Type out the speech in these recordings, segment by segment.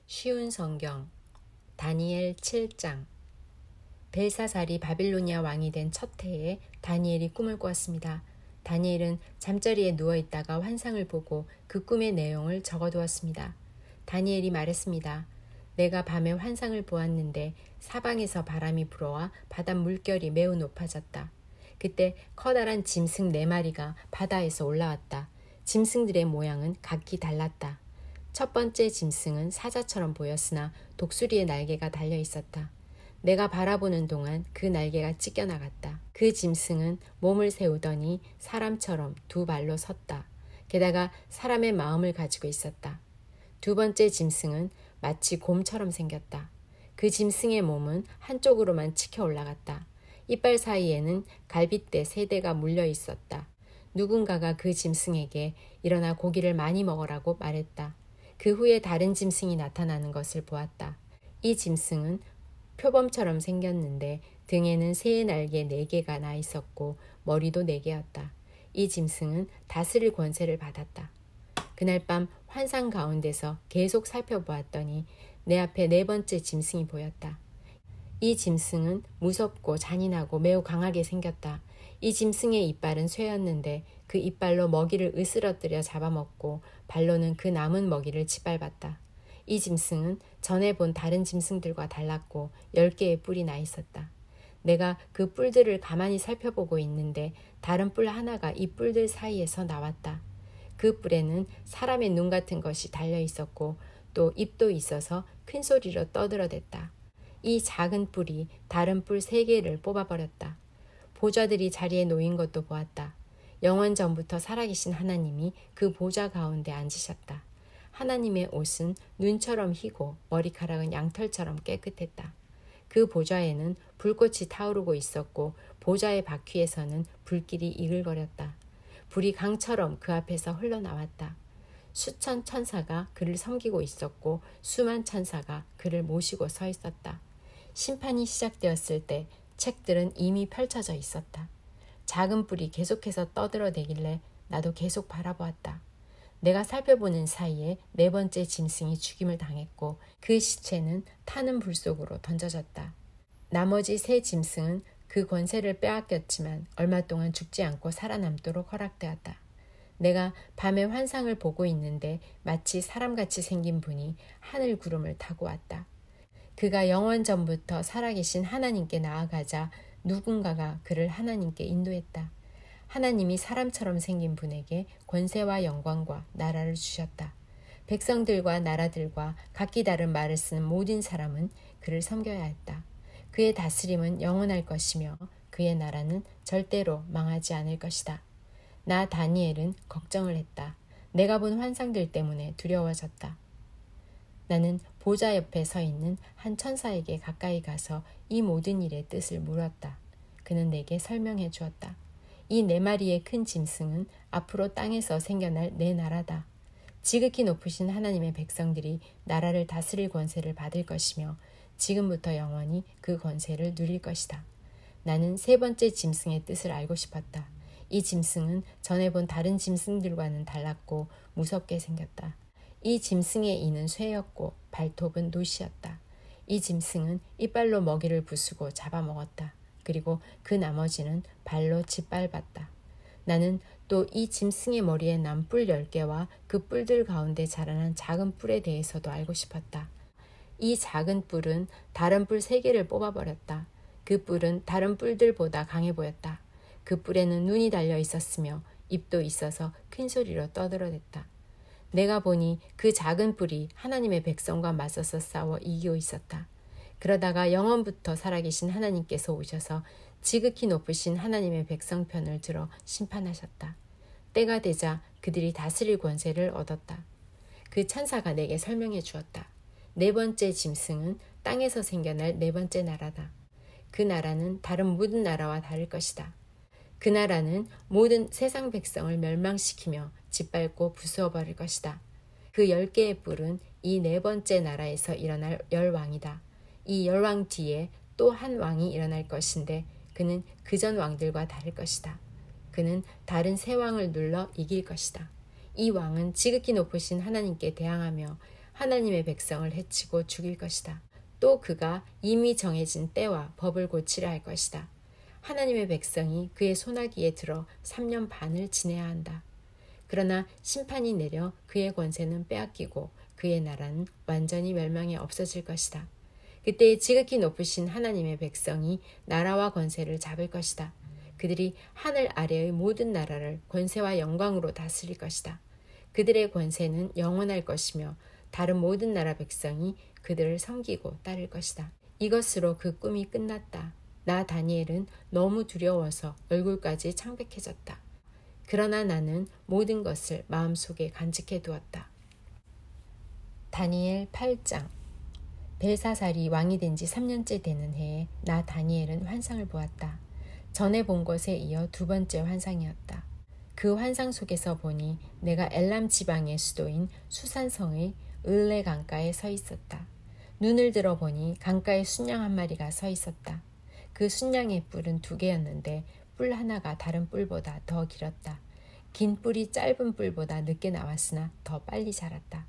쉬운 성경 다니엘 7장. 벨사살이 바빌로니아 왕이 된 첫 해에 다니엘이 꿈을 꾸었습니다. 다니엘은 잠자리에 누워있다가 환상을 보고 그 꿈의 내용을 적어두었습니다. 다니엘이 말했습니다. 내가 밤에 환상을 보았는데 사방에서 바람이 불어와 바다 물결이 매우 높아졌다. 그때 커다란 짐승 4마리가 바다에서 올라왔다. 짐승들의 모양은 각기 달랐다. 첫 번째 짐승은 사자처럼 보였으나 독수리의 날개가 달려 있었다. 내가 바라보는 동안 그 날개가 찢겨나갔다. 그 짐승은 몸을 세우더니 사람처럼 2발로 섰다. 게다가 사람의 마음을 가지고 있었다. 두 번째 짐승은 마치 곰처럼 생겼다. 그 짐승의 몸은 한쪽으로만 치켜 올라갔다. 이빨 사이에는 갈빗대 3대가 물려 있었다. 누군가가 그 짐승에게 일어나 고기를 많이 먹으라고 말했다. 그 후에 다른 짐승이 나타나는 것을 보았다. 이 짐승은 표범처럼 생겼는데 등에는 새의 날개 4개가 나 있었고 머리도 4개였다. 이 짐승은 다스릴 권세를 받았다. 그날 밤 환상 가운데서 계속 살펴보았더니 내 앞에 4번째 짐승이 보였다. 이 짐승은 무섭고 잔인하고 매우 강하게 생겼다. 이 짐승의 이빨은 쇠였는데 그 이빨로 먹이를 으스러뜨려 잡아먹고 발로는 그 남은 먹이를 짓밟았다. 이 짐승은 전에 본 다른 짐승들과 달랐고 10개의 뿔이 나 있었다. 내가 그 뿔들을 가만히 살펴보고 있는데 다른 뿔 하나가 이 뿔들 사이에서 나왔다. 그 뿔에는 사람의 눈 같은 것이 달려 있었고 또 입도 있어서 큰 소리로 떠들어댔다. 이 작은 뿔이 다른 뿔 3개를 뽑아버렸다. 보좌들이 자리에 놓인 것도 보았다. 영원 전부터 살아계신 하나님이 그 보좌 가운데 앉으셨다. 하나님의 옷은 눈처럼 희고 머리카락은 양털처럼 깨끗했다. 그 보좌에는 불꽃이 타오르고 있었고 보좌의 바퀴에서는 불길이 이글거렸다. 불이 강처럼 그 앞에서 흘러나왔다. 수천 천사가 그를 섬기고 있었고 수만 천사가 그를 모시고 서 있었다. 심판이 시작되었을 때 책들은 이미 펼쳐져 있었다. 작은 뿔이 계속해서 떠들어대길래 나도 계속 바라보았다. 내가 살펴보는 사이에 4번째 짐승이 죽임을 당했고 그 시체는 타는 불 속으로 던져졌다. 나머지 3 짐승은 그 권세를 빼앗겼지만 얼마 동안 죽지 않고 살아남도록 허락되었다. 내가 밤에 환상을 보고 있는데 마치 사람같이 생긴 분이 하늘 구름을 타고 왔다. 그가 영원 전부터 살아계신 하나님께 나아가자 누군가가 그를 하나님께 인도했다. 하나님이 사람처럼 생긴 분에게 권세와 영광과 나라를 주셨다. 백성들과 나라들과 각기 다른 말을 쓰는 모든 사람은 그를 섬겨야 했다. 그의 다스림은 영원할 것이며 그의 나라는 절대로 망하지 않을 것이다. 나 다니엘은 걱정을 했다. 내가 본 환상들 때문에 두려워졌다. 나는 보좌 옆에 서 있는 한 천사에게 가까이 가서 이 모든 일의 뜻을 물었다. 그는 내게 설명해 주었다. 이 4마리의 큰 짐승은 앞으로 땅에서 생겨날 내 나라다. 지극히 높으신 하나님의 백성들이 나라를 다스릴 권세를 받을 것이며 지금부터 영원히 그 권세를 누릴 것이다. 나는 3번째 짐승의 뜻을 알고 싶었다. 이 짐승은 전에 본 다른 짐승들과는 달랐고 무섭게 생겼다. 이 짐승의 이는 쇠였고 발톱은 노시였다. 이 짐승은 이빨로 먹이를 부수고 잡아먹었다. 그리고 그 나머지는 발로 짓밟았다. 나는 또 이 짐승의 머리에 난 뿔 10개와 그 뿔들 가운데 자라난 작은 뿔에 대해서도 알고 싶었다. 이 작은 뿔은 다른 뿔 3개를 뽑아버렸다. 그 뿔은 다른 뿔들보다 강해 보였다. 그 뿔에는 눈이 달려 있었으며 입도 있어서 큰 소리로 떠들어댔다. 내가 보니 그 작은 뿔이 하나님의 백성과 맞서서 싸워 이기고 있었다. 그러다가 영원부터 살아계신 하나님께서 오셔서 지극히 높으신 하나님의 백성 편을 들어 심판하셨다. 때가 되자 그들이 다스릴 권세를 얻었다. 그 천사가 내게 설명해 주었다. 4번째 짐승은 땅에서 생겨날 4번째 나라다. 그 나라는 다른 모든 나라와 다를 것이다. 그 나라는 모든 세상 백성을 멸망시키며 짓밟고 부수어버릴 것이다. 그 10개의 뿔은 이 4번째 나라에서 일어날 10왕이다. 이 10왕 뒤에 또 한 왕이 일어날 것인데 그는 그전 왕들과 다를 것이다. 그는 다른 3왕을 눌러 이길 것이다. 이 왕은 지극히 높으신 하나님께 대항하며 하나님의 백성을 해치고 죽일 것이다. 또 그가 이미 정해진 때와 법을 고치려 할 것이다. 하나님의 백성이 그의 손아귀에 들어 3년 반을 지내야 한다. 그러나 심판이 내려 그의 권세는 빼앗기고 그의 나라는 완전히 멸망에 없어질 것이다. 그때 지극히 높으신 하나님의 백성이 나라와 권세를 잡을 것이다. 그들이 하늘 아래의 모든 나라를 권세와 영광으로 다스릴 것이다. 그들의 권세는 영원할 것이며 다른 모든 나라 백성이 그들을 섬기고 따를 것이다. 이것으로 그 꿈이 끝났다. 나 다니엘은 너무 두려워서 얼굴까지 창백해졌다. 그러나 나는 모든 것을 마음속에 간직해 두었다. 다니엘 8장. 벨사살이 왕이 된 지 3년째 되는 해에 나 다니엘은 환상을 보았다. 전에 본 것에 이어 두 번째 환상이었다. 그 환상 속에서 보니 내가 엘람 지방의 수도인 수산성의 을레 강가에 서 있었다. 눈을 들어 보니 강가에 순양 한 마리가 서 있었다. 그 순양의 뿔은 2개였는데 뿔 하나가 다른 뿔보다 더 길었다. 긴 뿔이 짧은 뿔보다 늦게 나왔으나 더 빨리 자랐다.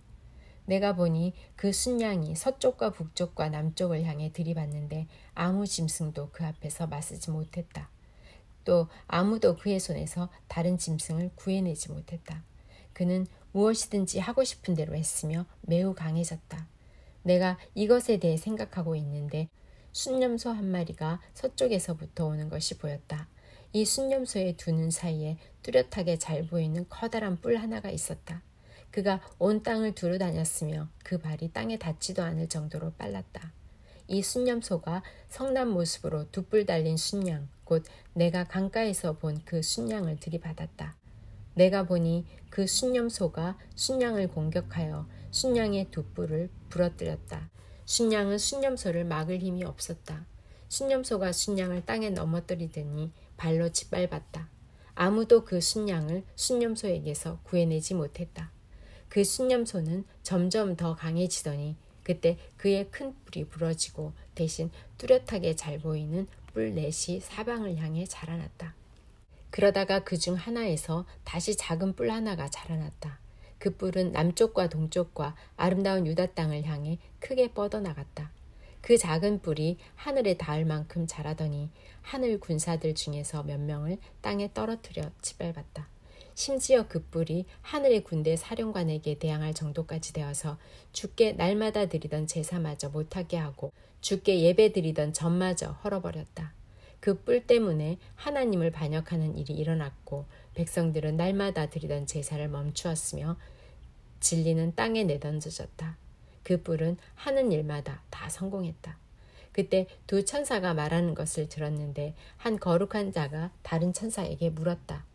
내가 보니 그 순양이 서쪽과 북쪽과 남쪽을 향해 들이받는데 아무 짐승도 그 앞에서 맞서지 못했다. 또 아무도 그의 손에서 다른 짐승을 구해내지 못했다. 그는 무엇이든지 하고 싶은 대로 했으며 매우 강해졌다. 내가 이것에 대해 생각하고 있는데 순념소 한 마리가 서쪽에서부터 오는 것이 보였다. 이 순념소의 두 눈 사이에 뚜렷하게 잘 보이는 커다란 뿔 하나가 있었다. 그가 온 땅을 두루 다녔으며 그 발이 땅에 닿지도 않을 정도로 빨랐다. 이 순념소가 성난 모습으로 두 뿔 달린 순양, 곧 내가 강가에서 본 그 순양을 들이받았다. 내가 보니 그 순념소가 순양을 공격하여 순양의 두 뿔을 부러뜨렸다. 순양은 순념소를 막을 힘이 없었다. 순념소가 순양을 땅에 넘어뜨리더니 발로 짓밟았다. 아무도 그 순양을 순념소에게서 구해내지 못했다. 그 순념소는 점점 더 강해지더니 그때 그의 큰 뿔이 부러지고 대신 뚜렷하게 잘 보이는 뿔 넷이 사방을 향해 자라났다. 그러다가 그중 하나에서 다시 작은 뿔 하나가 자라났다. 그 뿔은 남쪽과 동쪽과 아름다운 유다 땅을 향해 크게 뻗어나갔다. 그 작은 뿔이 하늘에 닿을 만큼 자라더니 하늘 군사들 중에서 몇 명을 땅에 떨어뜨려 짓밟았다. 심지어 그 뿔이 하늘의 군대 사령관에게 대항할 정도까지 되어서 주께 날마다 드리던 제사마저 못하게 하고 주께 예배 드리던 전마저 헐어버렸다. 그 뿔 때문에 하나님을 반역하는 일이 일어났고 백성들은 날마다 드리던 제사를 멈추었으며 진리는 땅에 내던져졌다. 그 뿔은 하는 일마다 다 성공했다. 그때 두 천사가 말하는 것을 들었는데 한 거룩한 자가 다른 천사에게 물었다.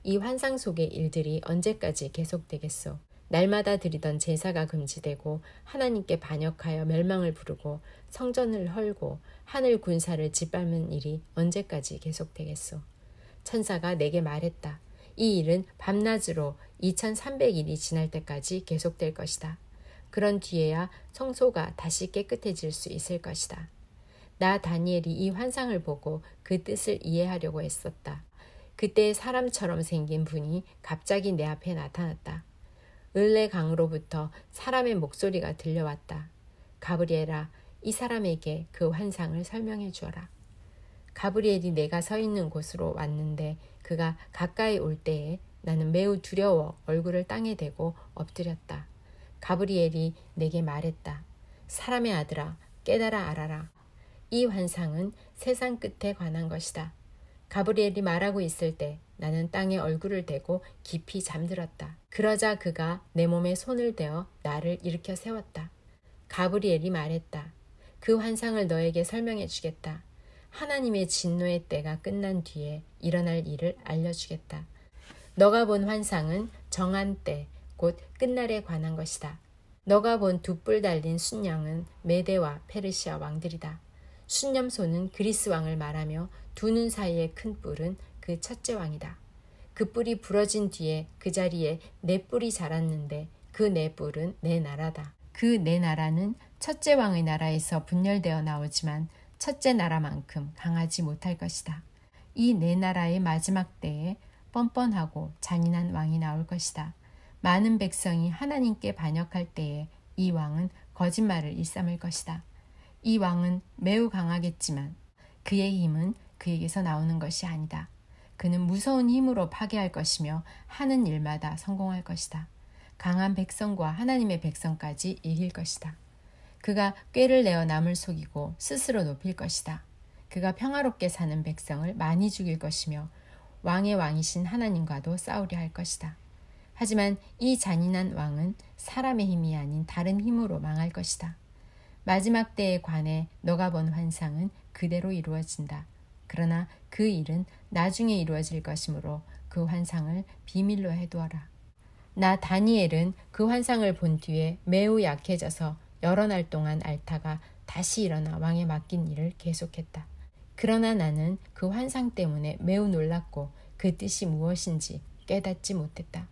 이 환상 속의 일들이 언제까지 계속되겠소? 날마다 드리던 제사가 금지되고 하나님께 반역하여 멸망을 부르고 성전을 헐고 하늘 군사를 짓밟는 일이 언제까지 계속되겠소? 천사가 내게 말했다. 이 일은 밤낮으로 2300일이 지날 때까지 계속될 것이다. 그런 뒤에야 성소가 다시 깨끗해질 수 있을 것이다. 나 다니엘이 이 환상을 보고 그 뜻을 이해하려고 했었다. 그때 사람처럼 생긴 분이 갑자기 내 앞에 나타났다. 을레 강으로부터 사람의 목소리가 들려왔다. 가브리엘아, 이 사람에게 그 환상을 설명해 주어라. 가브리엘이 내가 서 있는 곳으로 왔는데 그가 가까이 올 때에 나는 매우 두려워 얼굴을 땅에 대고 엎드렸다. 가브리엘이 내게 말했다. 사람의 아들아, 깨달아 알아라. 이 환상은 세상 끝에 관한 것이다. 가브리엘이 말하고 있을 때 나는 땅에 얼굴을 대고 깊이 잠들었다. 그러자 그가 내 몸에 손을 대어 나를 일으켜 세웠다. 가브리엘이 말했다. 그 환상을 너에게 설명해 주겠다. 하나님의 진노의 때가 끝난 뒤에 일어날 일을 알려주겠다. 너가 본 환상은 정한 때, 곧 끝날에 관한 것이다. 너가 본 두 뿔 달린 순양은 메대와 페르시아 왕들이다. 순념소는 그리스 왕을 말하며 두 눈 사이의 큰 뿔은 그 첫째 왕이다. 그 뿔이 부러진 뒤에 그 자리에 네 뿔이 자랐는데 그 네 뿔은 네 나라다. 그 네 나라는 첫째 왕의 나라에서 분열되어 나오지만 첫째 나라만큼 강하지 못할 것이다. 이 네 나라의 마지막 때에 뻔뻔하고 잔인한 왕이 나올 것이다. 많은 백성이 하나님께 반역할 때에 이 왕은 거짓말을 일삼을 것이다. 이 왕은 매우 강하겠지만 그의 힘은 그에게서 나오는 것이 아니다. 그는 무서운 힘으로 파괴할 것이며 하는 일마다 성공할 것이다. 강한 백성과 하나님의 백성까지 이길 것이다. 그가 꾀를 내어 남을 속이고 스스로 높일 것이다. 그가 평화롭게 사는 백성을 많이 죽일 것이며 왕의 왕이신 하나님과도 싸우려 할 것이다. 하지만 이 잔인한 왕은 사람의 힘이 아닌 다른 힘으로 망할 것이다. 마지막 때에 관해 너가 본 환상은 그대로 이루어진다. 그러나 그 일은 나중에 이루어질 것이므로 그 환상을 비밀로 해두어라. 나 다니엘은 그 환상을 본 뒤에 매우 약해져서 여러 날 동안 앓다가 다시 일어나 왕에 맡긴 일을 계속했다. 그러나 나는 그 환상 때문에 매우 놀랐고 그 뜻이 무엇인지 깨닫지 못했다.